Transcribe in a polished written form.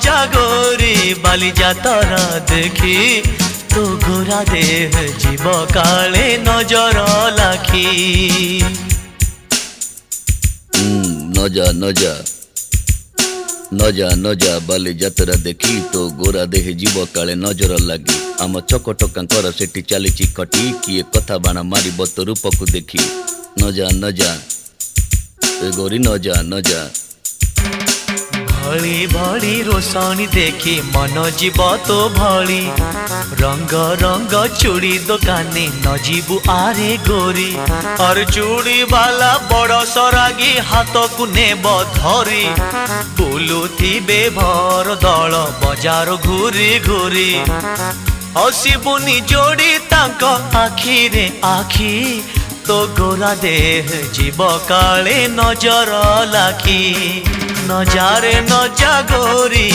जागोरी बाली जातर देखी तो गोरा देह जीव काले नजर लाखी। नजा नजा नजा नजा बाली जातरा देखी तो गोरा देह जीव काले नजर लगी। आम चकटकांकर सेठी चलीची खटी किए कथा बाण मारिब तो रूपक देखी। नजा नजा ए गोरी नजा नजा। भली भली रोशनी देखी मन जीव तो भली रंग रंग चूड़ी दुकानी न जीवु आरे गोरी। और चूड़ी वाला बड़ सरागी हाथ को नेब धरी बुलुथिबे भर दल बजार घूरी घूरी। हसिबुनी जोड़ी तांक आखि रे आखि तो गोरा देह जीव काले नजर लाखी। नजारे नजा गोरी